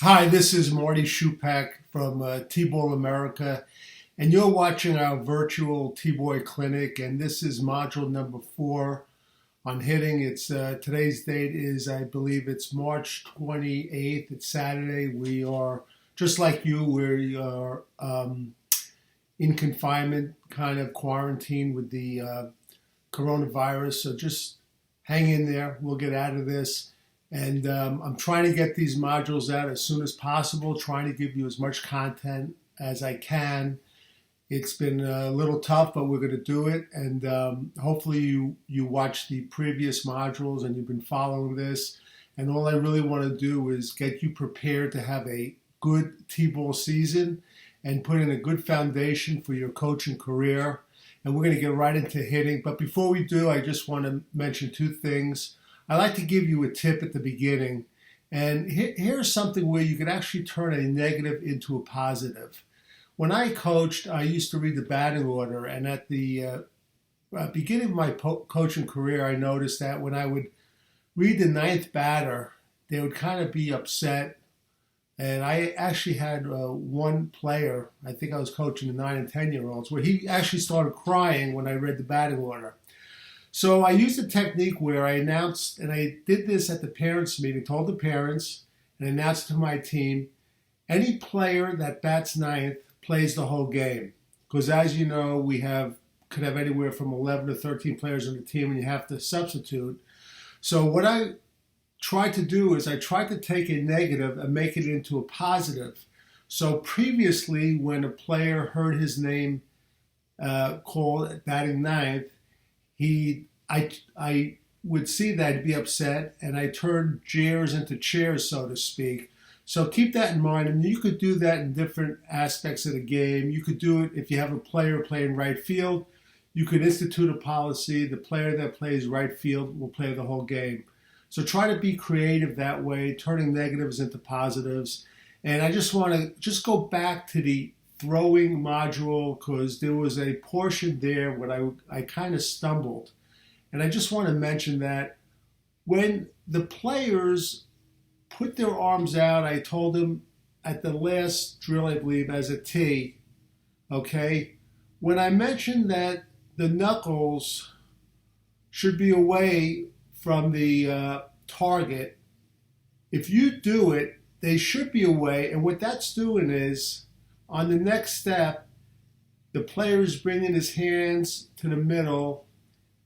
Hi, this is Marty Schupak from T-Ball America, and you're watching our virtual T-Boy Clinic, and this is module number 4 on hitting. It's today's date is, I believe, it's March 28th. It's Saturday. We are just like you. We are in confinement, kind of quarantine with the coronavirus. So just hang in there. We'll get out of this. And I'm trying to get these modules out as soon as possible, trying to give you as much content as I can. It's been a little tough, but we're going to do it. And hopefully you watched the previous modules and you've been following this. And all I really want to do is get you prepared to have a good T-ball season and put in a good foundation for your coaching career. And we're going to get right into hitting. But before we do, I just want to mention 2 things. I like to give you a tip at the beginning, and here's something where you can actually turn a negative into a positive. When I coached, I used to read the batting order, and at the beginning of my coaching career, I noticed that when I would read the 9th batter, they would kind of be upset. And I actually had one player, I think I was coaching the 9 and 10-year-olds, where he actually started crying when I read the batting order. So I used a technique where I announced, and I did this at the parents' meeting, told the parents, and announced to my team, any player that bats 9th plays the whole game. Because as you know, we could have anywhere from 11 to 13 players on the team, and you have to substitute. So what I tried to do is I tried to take a negative and make it into a positive. So previously, when a player heard his name called batting 9th, I would see that he'd be upset, and I turned jeers into cheers, so to speak. So keep that in mind, and you could do that in different aspects of the game. You could do it if you have a player playing right field. You could institute a policy. The player that plays right field will play the whole game. So try to be creative that way, turning negatives into positives. And I just want to just go back to the throwing module, because there was a portion there where I kind of stumbled. And I just want to mention that when the players put their arms out, I told them at the last drill, I believe, as a T, okay? When I mentioned that the knuckles should be away from the target, if you do it, they should be away. And what that's doing is, on the next step, the player is bringing his hands to the middle,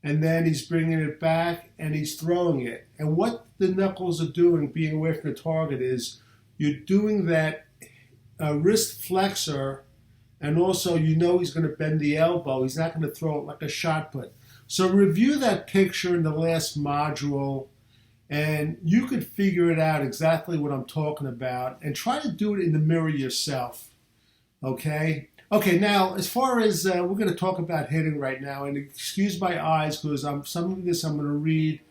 and then he's bringing it back and he's throwing it. And what the knuckles are doing, being away from the target, is you're doing that wrist flexor, and also you know he's going to bend the elbow. He's not going to throw it like a shot put. So review that picture in the last module, and you could figure it out exactly what I'm talking about, and try to do it in the mirror yourself. Okay, now as far as we're going to talk about hitting right now, and excuse my eyes because some of this I'm going to read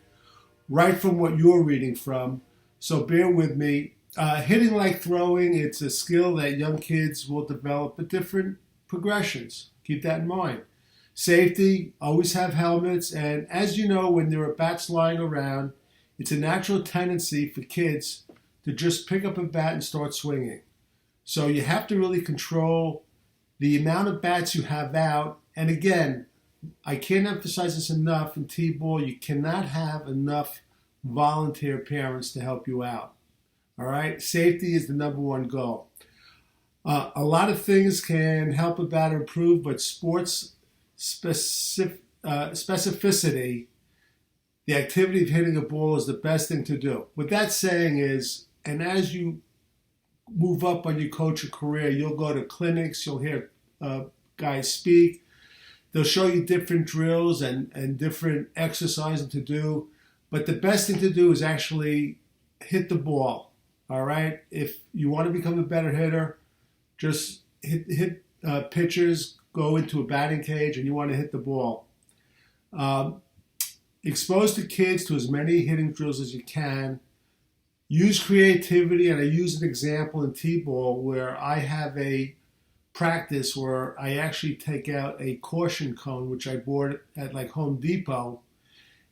right from what you're reading from, so bear with me. Hitting like throwing, it's a skill that young kids will develop at different progressions. Keep that in mind. Safety, always have helmets, and as you know, when there are bats lying around, it's a natural tendency for kids to just pick up a bat and start swinging. So you have to really control the amount of bats you have out. And again, I can't emphasize this enough in T-ball, you cannot have enough volunteer parents to help you out. All right? Safety is the number one goal. A lot of things can help a batter improve, but sports specificity, the activity of hitting a ball, is the best thing to do. What that's saying is, and as you move up on your coaching career, you'll go to clinics, you'll hear guys speak. They'll show you different drills and different exercises to do. But the best thing to do is actually hit the ball. All right? If you want to become a better hitter, just hit pitchers, go into a batting cage, and you want to hit the ball. Expose the kids to as many hitting drills as you can. Use creativity, and I use an example in T-ball where I have a practice where I actually take out a caution cone, which I bought at like Home Depot,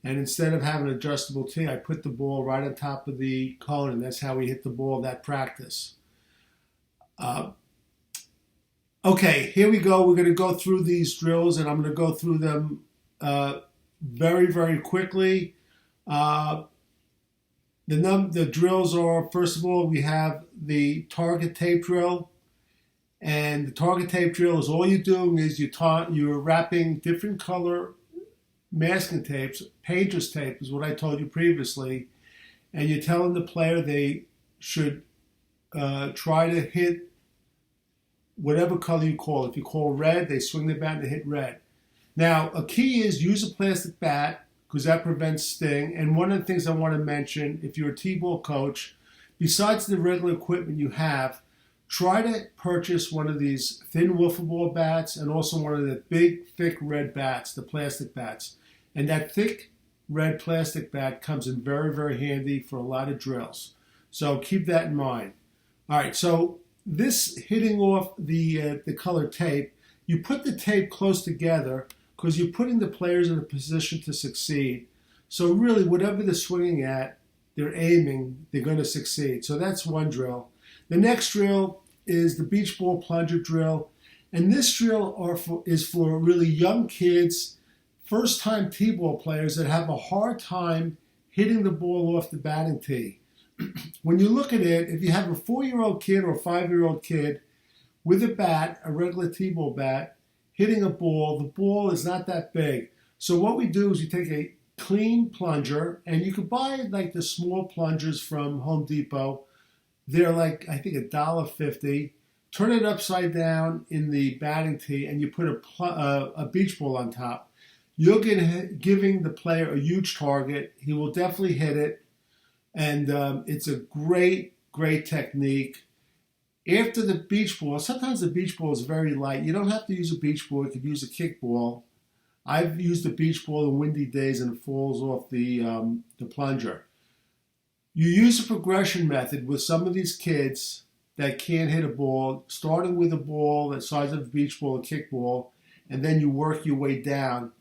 And instead of having an adjustable tee, I put the ball right on top of the cone, and that's how we hit the ball that practice. Okay, here we go. We're going to go through these drills, and I'm going to go through them very, very quickly. The drills are, first of all, we have the target tape drill. And the target tape drill is all you're doing is you're wrapping different color masking tapes. Painter's tape is what I told you previously. And you're telling the player they should try to hit whatever color you call. If you call red, they swing the bat and they hit red. Now, a key is use a plastic bat because that prevents sting. And one of the things I want to mention, if you're a T-ball coach, besides the regular equipment you have, try to purchase one of these thin wiffle ball bats and also one of the big, thick red bats, the plastic bats. And that thick red plastic bat comes in very, very handy for a lot of drills. So keep that in mind. All right, so this hitting off the color tape, you put the tape close together because you're putting the players in a position to succeed. So really, whatever they're swinging at, they're aiming, they're going to succeed. So that's one drill. The next drill is the beach ball plunger drill. And this drill is for really young kids, first-time T-ball players that have a hard time hitting the ball off the batting tee. When you look at it, if you have a 4-year-old kid or a 5-year-old kid with a bat, a regular T-ball bat, hitting a ball, the ball is not that big. So what we do is you take a clean plunger, and you could buy like the small plungers from Home Depot. They're like, I think, $1.50. Turn it upside down in the batting tee, and you put a beach ball on top. You're giving the player a huge target. He will definitely hit it, and it's a great, great technique. After the beach ball, sometimes the beach ball is very light. You don't have to use a beach ball. You could use a kickball. I've used a beach ball in windy days, and it falls off the plunger. You use a progression method with some of these kids that can't hit a ball, starting with a ball the size of a beach ball, a kickball, and then you work your way down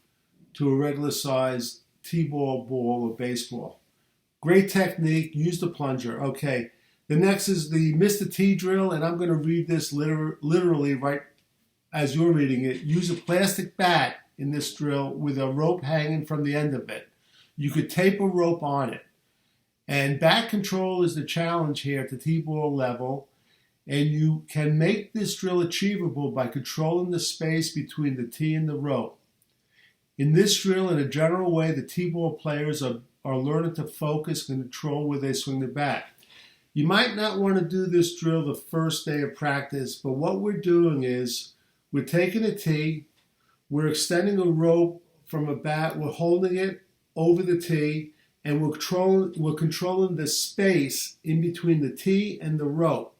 to a regular size T-ball ball or baseball. Great technique. Use the plunger. Okay. The next is the Mr. T drill, and I'm going to read this literally right as you're reading it. Use a plastic bat in this drill with a rope hanging from the end of it. You could tape a rope on it. And bat control is the challenge here at the T-ball level, and you can make this drill achievable by controlling the space between the tee and the rope. In this drill, in a general way, the T-ball players are learning to focus and control where they swing the bat. You might not want to do this drill the first day of practice, but what we're doing is we're taking a tee, we're extending a rope from a bat, we're holding it over the tee, and we're controlling the space in between the tee and the rope.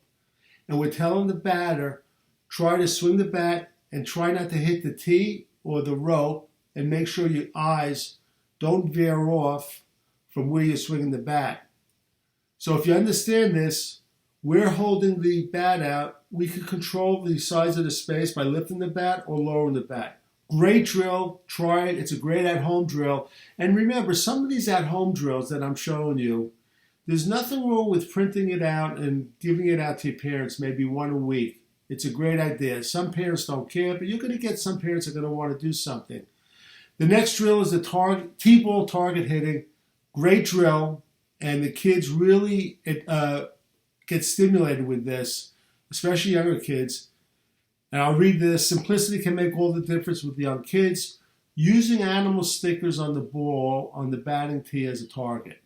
And we're telling the batter, try to swing the bat and try not to hit the tee or the rope, and make sure your eyes don't veer off from where you're swinging the bat. So if you understand this, we're holding the bat out. We can control the size of the space by lifting the bat or lowering the bat. Great drill. Try it. It's a great at-home drill. And remember, some of these at-home drills that I'm showing you, there's nothing wrong with printing it out and giving it out to your parents, maybe one a week. It's a great idea. Some parents don't care, but you're going to get some parents that are going to want to do something. The next drill is the T-ball target hitting. Great drill. And the kids really get stimulated with this, especially younger kids. And I'll read this. Simplicity can make all the difference with young kids. Using animal stickers on the ball on the batting tee as a target.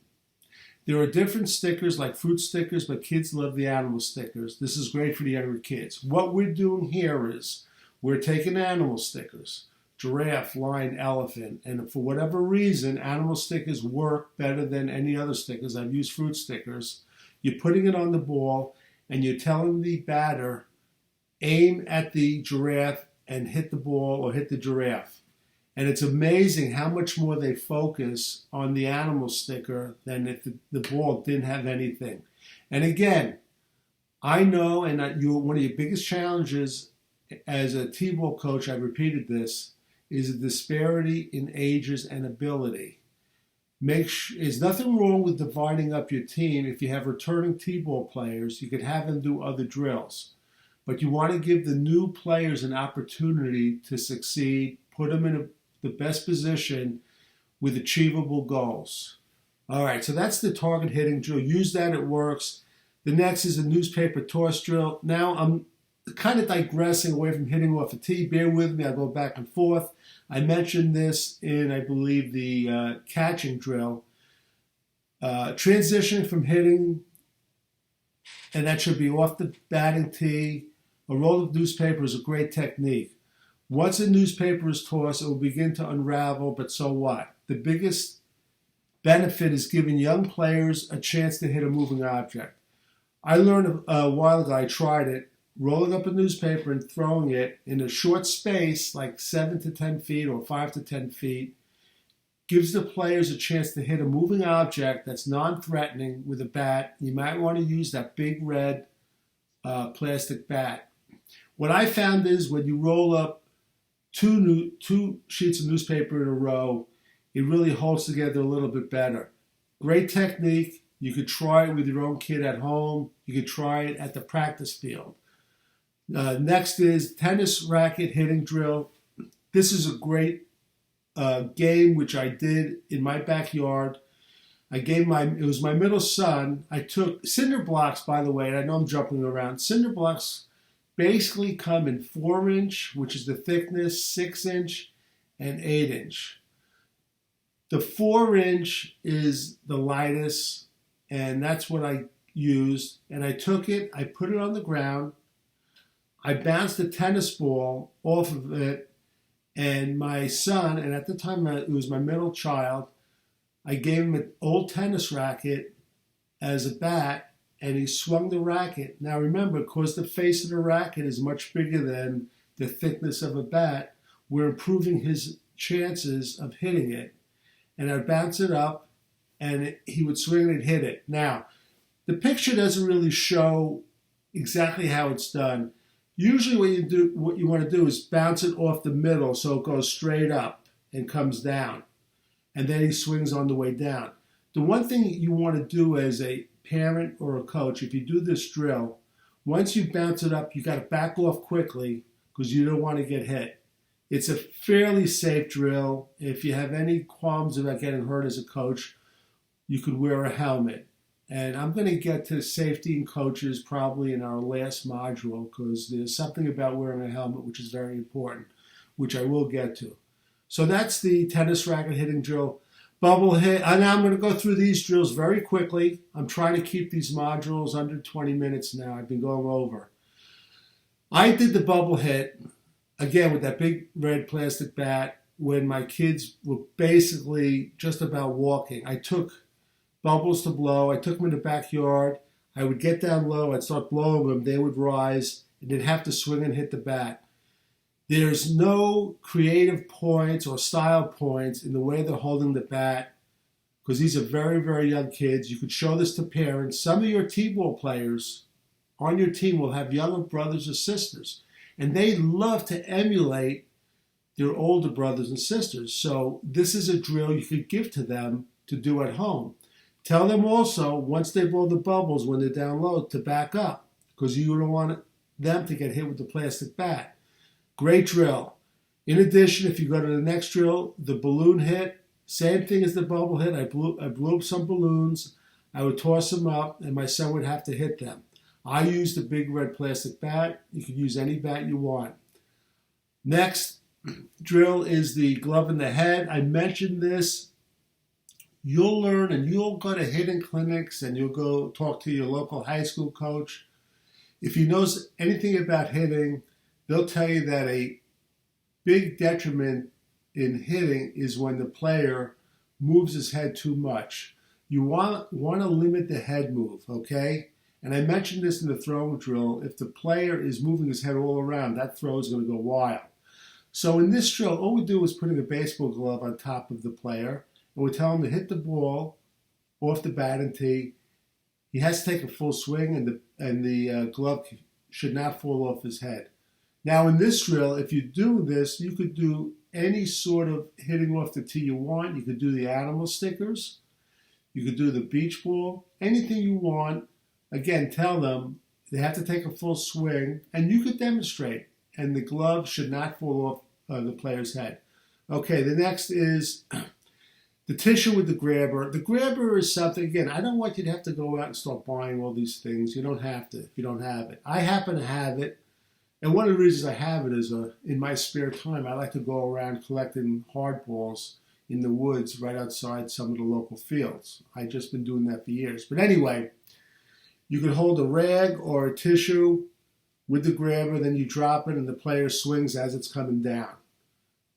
There are different stickers like fruit stickers, but kids love the animal stickers. This is great for the younger kids. What we're doing here is we're taking animal stickers. Giraffe, lion, elephant, and for whatever reason, animal stickers work better than any other stickers. I've used fruit stickers. You're putting it on the ball, and you're telling the batter, aim at the giraffe and hit the ball or hit the giraffe. And it's amazing how much more they focus on the animal sticker than if the ball didn't have anything. And again, I know, and one of your biggest challenges as a T-ball coach, I've repeated this, is a disparity in ages and ability. There's nothing wrong with dividing up your team. If you have returning T-ball players, you could have them do other drills. But you want to give the new players an opportunity to succeed, put them in the best position with achievable goals. All right, so that's the target hitting drill. Use that, it works. The next is a newspaper toss drill. Now I'm kind of digressing away from hitting off a tee. Bear with me, I'll go back and forth. I mentioned this in, I believe, the catching drill. Transition from hitting, and that should be off the batting tee. A roll of newspaper is a great technique. Once a newspaper is tossed, it will begin to unravel, but so what? The biggest benefit is giving young players a chance to hit a moving object. I learned a while ago, I tried it, rolling up a newspaper and throwing it in a short space, like 7 to 10 feet or 5 to 10 feet, gives the players a chance to hit a moving object that's non-threatening with a bat. You might want to use that big red plastic bat. What I found is when you roll up two sheets of newspaper in a row, it really holds together a little bit better. Great technique. You could try it with your own kid at home. You could try it at the practice field. Next is tennis racket hitting drill. This is a great game which I did in my backyard. It was my middle son. I took cinder blocks, by the way, and I know I'm jumping around. Cinder blocks basically come in 4-inch, which is the thickness, 6-inch, and 8-inch. The 4-inch is the lightest, and that's what I used. And I took it, I put it on the ground, I bounced a tennis ball off of it, and my son, and at the time it was my middle child, I gave him an old tennis racket as a bat, and he swung the racket. Now remember, because the face of the racket is much bigger than the thickness of a bat, we're improving his chances of hitting it. And I'd bounce it up, and he would swing and hit it. Now, the picture doesn't really show exactly how it's done. Usually what you want to do is bounce it off the middle so it goes straight up and comes down. And then he swings on the way down. The one thing you want to do as a parent or a coach, if you do this drill, once you bounce it up, you got to back off quickly because you don't want to get hit. It's a fairly safe drill. If you have any qualms about getting hurt as a coach, you could wear a helmet. And I'm going to get to safety and coaches probably in our last module because there's something about wearing a helmet which is very important, which I will get to. So that's the tennis racket hitting drill. Bubble hit. And now I'm going to go through these drills very quickly. I'm trying to keep these modules under 20 minutes now. I've been going over. I did the bubble hit, again, with that big red plastic bat when my kids were basically just about walking. I took bubbles to blow. I took them in the backyard. I would get down low. I'd start blowing them. They would rise, and they'd have to swing and hit the bat. There's no creative points or style points in the way they're holding the bat because these are very, very young kids. You could show this to parents. Some of your T-ball players on your team will have younger brothers or sisters, and they love to emulate their older brothers and sisters. So this is a drill you could give to them to do at home. Tell them also, once they blow the bubbles when they're down low, to back up because you don't want them to get hit with the plastic bat. Great drill. In addition, if you go to the next drill, the balloon hit, same thing as the bubble hit. I blew up some balloons. I would toss them up, and my son would have to hit them. I used the big red plastic bat. You could use any bat you want. Next drill is the glove in the head. I mentioned this. You'll learn, and you'll go to hitting clinics, and you'll go talk to your local high school coach. If he knows anything about hitting, they'll tell you that a big detriment in hitting is when the player moves his head too much. You want to limit the head move, okay? And I mentioned this in the throwing drill. If the player is moving his head all around, that throw is going to go wild. So in this drill, all we do is putting a baseball glove on top of the player, and we tell him to hit the ball off the batting tee. He has to take a full swing, and the glove should not fall off his head. Now in this drill, if you do this, you could do any sort of hitting off the tee you want. You could do the animal stickers. You could do the beach ball. Anything you want. Again, tell them they have to take a full swing, and you could demonstrate. And the glove should not fall off the player's head. Okay, the next is the tissue with the grabber. The grabber is something, again, I don't want you to have to go out and start buying all these things. You don't have to if you don't have it. I happen to have it. And one of the reasons I have it is in my spare time, I like to go around collecting hardballs in the woods right outside some of the local fields. I've just been doing that for years. But anyway, you can hold a rag or a tissue with the grabber, then you drop it and the player swings as it's coming down.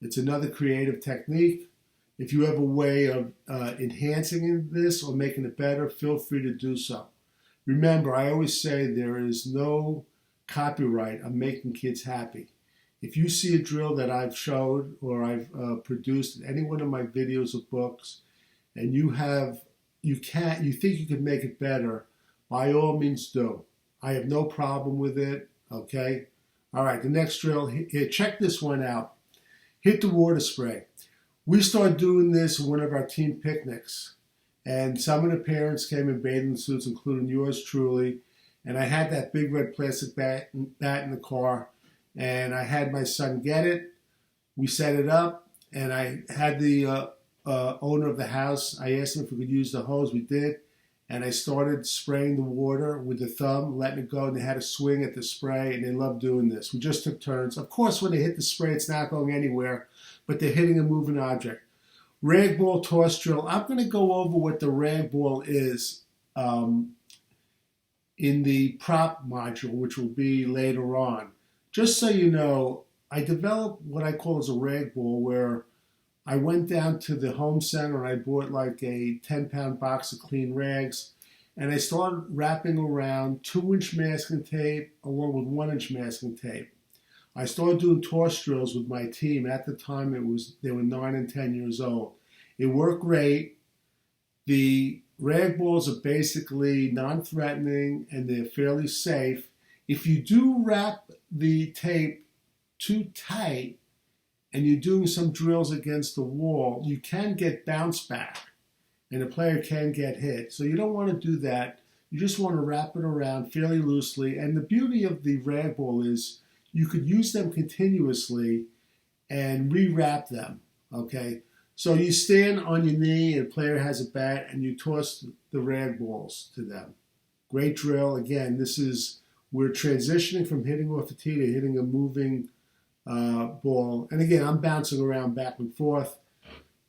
It's another creative technique. If you have a way of enhancing this or making it better, feel free to do so. Remember, I always say there is no copyright on making kids happy. If you see a drill that I've showed or I've produced in any one of my videos or books, and you think you can make it better, by all means do. I have no problem with it. Okay. All right. The next drill here. Check this one out. Hit the water spray. We started doing this in one of our team picnics, and some of the parents came in bathing suits, including yours truly. And I had that big red plastic bat in the car, and I had my son get it. We set it up, and I had the owner of the house. I asked him if we could use the hose. We did, and I started spraying the water with the thumb, letting it go, and they had a swing at the spray, and they loved doing this. We just took turns. Of course, when they hit the spray, it's not going anywhere, but they're hitting a moving object. Rag ball toss drill. I'm going to go over what the rag ball is in the prop module, which will be later on. Just so you know, I developed what I call as a rag ball, where I went down to the home center and I bought like a 10-pound box of clean rags, and I started wrapping around 2-inch masking tape along with 1-inch masking tape. I started doing toss drills with my team. At the time, they were 9 and 10 years old. It worked great. The rag balls are basically non-threatening and they're fairly safe. If you do wrap the tape too tight and you're doing some drills against the wall, you can get bounce back and the player can get hit. So you don't want to do that. You just want to wrap it around fairly loosely. And the beauty of the rag ball is you could use them continuously and rewrap them, okay? So you stand on your knee and a player has a bat and you toss the rag balls to them. Great drill. Again, we're transitioning from hitting off the tee to hitting a moving ball. And again, I'm bouncing around back and forth.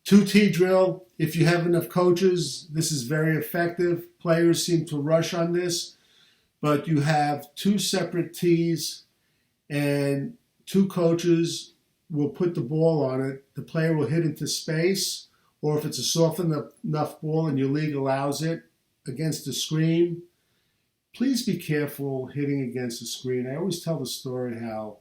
2-tee drill. If you have enough coaches, this is very effective. Players seem to rush on this, but you have 2 separate tees and 2 coaches will put the ball on it. The player will hit into space, or if it's a soft enough ball and your league allows it, against the screen. Please be careful hitting against the screen. I always tell the story how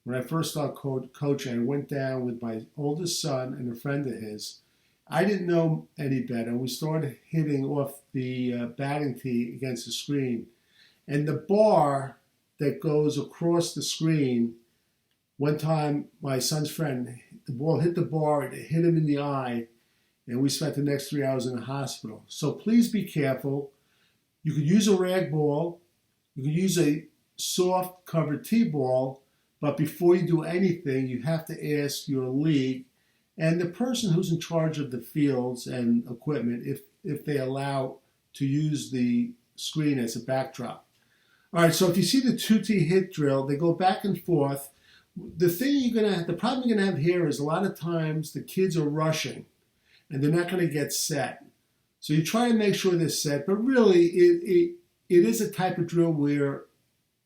when I first started coaching, I went down with my oldest son and a friend of his. I didn't know any better. We started hitting off the batting tee against the screen. And the bar that goes across the screen, one time my son's friend, the ball hit the bar, it hit him in the eye, and we spent the next 3 hours in the hospital. So please be careful. You could use a rag ball. You could use a soft covered tee ball, but before you do anything, you have to ask your league and the person who's in charge of the fields and equipment if they allow to use the screen as a backdrop. All right, so if you see the 2-tee hit drill, they go back and forth. The problem you're gonna have here is a lot of times the kids are rushing and they're not gonna get set. So you try to make sure they're set, but really it is a type of drill where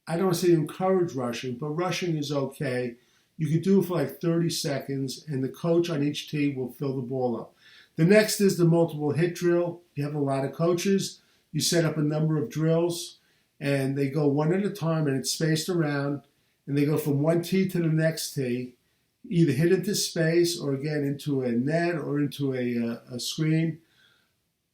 I don't want to say encourage rushing, but rushing is okay. You can do it for like 30 seconds and the coach on each tee will fill the ball up. The next is the multiple hit drill. You have a lot of coaches. You set up a number of drills and they go one at a time and it's spaced around. And they go from one tee to the next tee, either hit into space or again into a net or into a screen.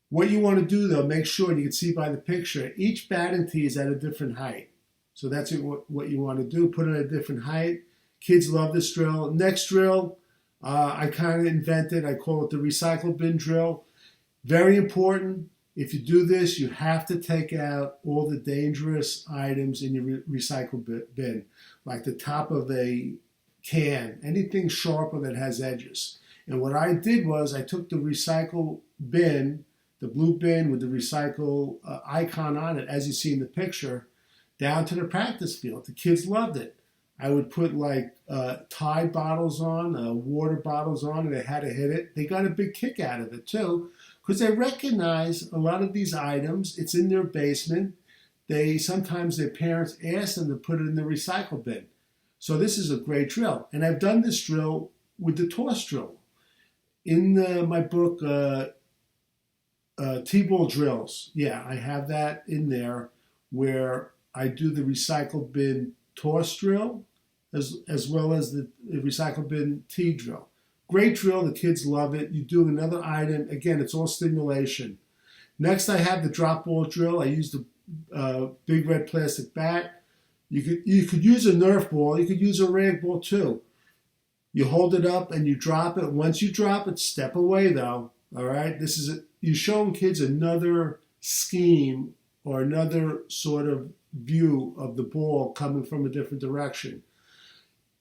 What you want to do though, make sure, and you can see by the picture, each batting tee is at a different height. So that's what you want to do, put it at a different height. Kids love this drill. Next drill, I kind of invented, I call it the recycle bin drill. Very important. If you do this, you have to take out all the dangerous items in your recycle bin, like the top of a can, anything sharper that has edges. And what I did was I took the recycle bin, the blue bin with the recycle icon on it, as you see in the picture, down to the practice field. The kids loved it. I would put like Tide bottles on, water bottles on, and they had to hit it. They got a big kick out of it too, because they recognize a lot of these items. It's in their basement. Sometimes their parents ask them to put it in the recycle bin. So this is a great drill, and I've done this drill with the toss drill in my book, T-ball drills. Yeah, I have that in there where I do the recycle bin toss drill as well as the recycle bin T drill. Great drill. The kids love it. You do another item. Again, it's all stimulation. Next, I have the drop ball drill. I use the big red plastic bat. You could use a Nerf ball. You could use a rag ball too. You hold it up and you drop it. Once you drop it, step away though. All right. You're showing kids another scheme or another sort of view of the ball coming from a different direction.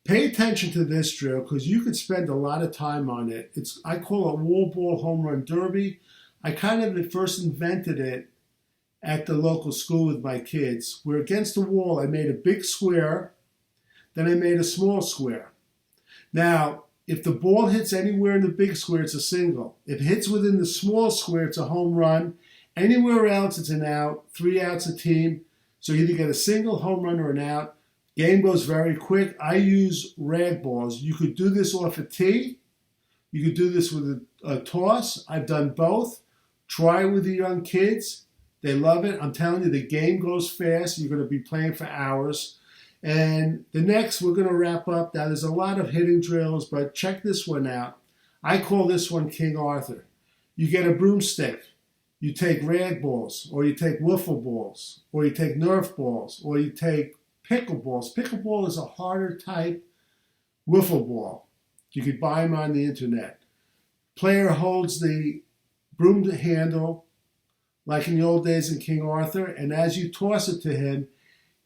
Pay attention to this drill because you could spend a lot of time on it. I call it wall ball home run derby. I kind of first invented it at the local school with my kids, where against the wall I made a big square, then I made a small square. Now, if the ball hits anywhere in the big square, it's a single. If it hits within the small square, it's a home run. Anywhere else, it's an out. 3 outs a team. So you either get a single, home run, or an out. Game goes very quick. I use rag balls. You could do this off a tee. You could do this with a toss. I've done both. Try it with the young kids. They love it. I'm telling you, the game goes fast. You're going to be playing for hours. And the next, we're going to wrap up. Now, there's a lot of hitting drills, but check this one out. I call this one King Arthur. You get a broomstick. You take rag balls, or you take wiffle balls, or you take Nerf balls, or you take pickleballs. Pickleball is a harder type wiffle ball. You could buy them on the internet. Player holds the broom handle like in the old days in King Arthur, and as you toss it to him,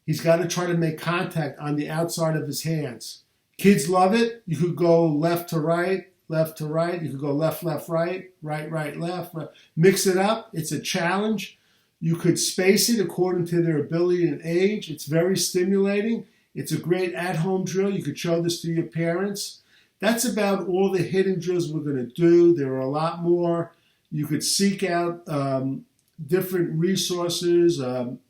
he's got to try to make contact on the outside of his hands. Kids love it. You could go left to right, left to right. You could go left, left, right, right, right, left. Right. Mix it up. It's a challenge. You could space it according to their ability and age. It's very stimulating. It's a great at-home drill. You could show this to your parents. That's about all the hitting drills we're going to do. There are a lot more. You could seek out different resources.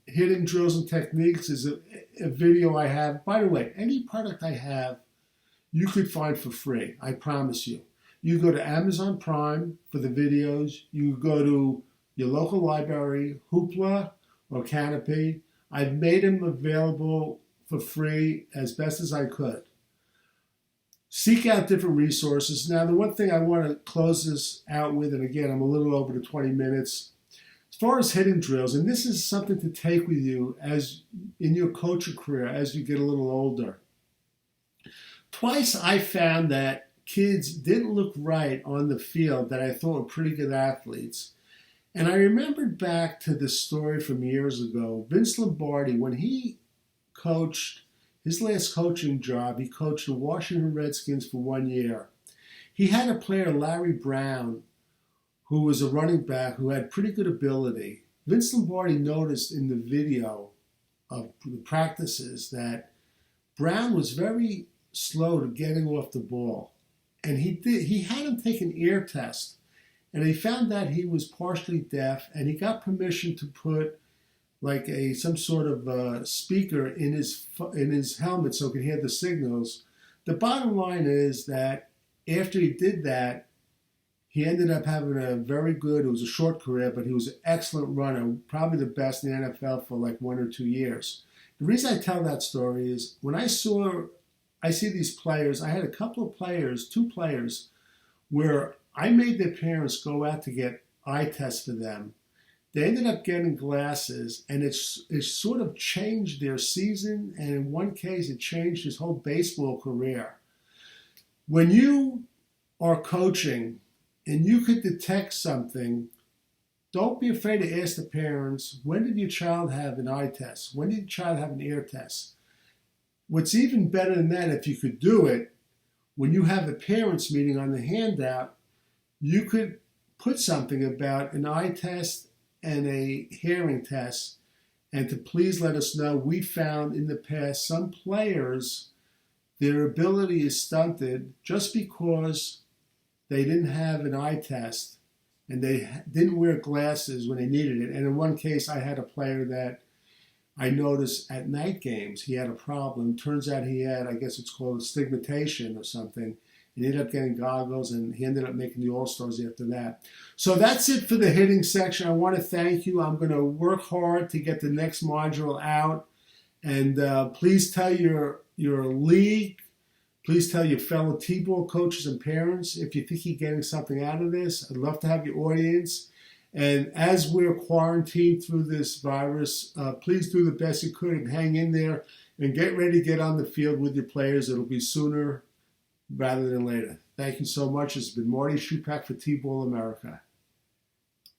Hitting drills and techniques is a video I have. By the way, any product I have, you could find for free. I promise you. You go to Amazon Prime for the videos. You go to your local library, Hoopla or Canopy. I've made them available for free as best as I could. Seek out different resources. Now, the one thing I want to close this out with, and again, I'm a little over the 20 minutes, as far as hitting drills, and this is something to take with you as in your coaching career as you get a little older. Twice I found that kids didn't look right on the field that I thought were pretty good athletes. And I remembered back to this story from years ago. Vince Lombardi, when he coached his last coaching job, he coached the Washington Redskins for 1 year. He had a player, Larry Brown, who was a running back who had pretty good ability. Vince Lombardi noticed in the video of the practices that Brown was very slow to getting off the ball. And he had him take an ear test. And he found that he was partially deaf, and he got permission to put like some sort of speaker in his helmet so he could hear the signals. The bottom line is that after he did that, he ended up having a very good, it was a short career, but he was an excellent runner, probably the best in the NFL for like 1 or 2 years. The reason I tell that story is when I see these players, I had a couple of players, 2 players, where I made their parents go out to get eye tests for them. They ended up getting glasses, and it sort of changed their season, and in one case, it changed his whole baseball career. When you are coaching and you could detect something, don't be afraid to ask the parents, when did your child have an eye test? When did your child have an ear test? What's even better than that, if you could do it, when you have the parents meeting on the handout, you could put something about an eye test and a hearing test, and to please let us know, we found in the past some players, their ability is stunted just because they didn't have an eye test and they didn't wear glasses when they needed it. And in one case, I had a player that I noticed at night games, he had a problem. Turns out he had, I guess it's called astigmatation or something. He ended up getting goggles, and he ended up making the All-Stars after that. So that's it for the hitting section. I want to thank you. I'm going to work hard to get the next module out. And please tell your league, please tell your fellow T-ball coaches and parents if you think you're getting something out of this. I'd love to have your audience. And as we're quarantined through this virus, please do the best you could and hang in there and get ready to get on the field with your players. It'll be sooner rather than later. Thank you so much. It's been Marty Schupak for T-Ball America.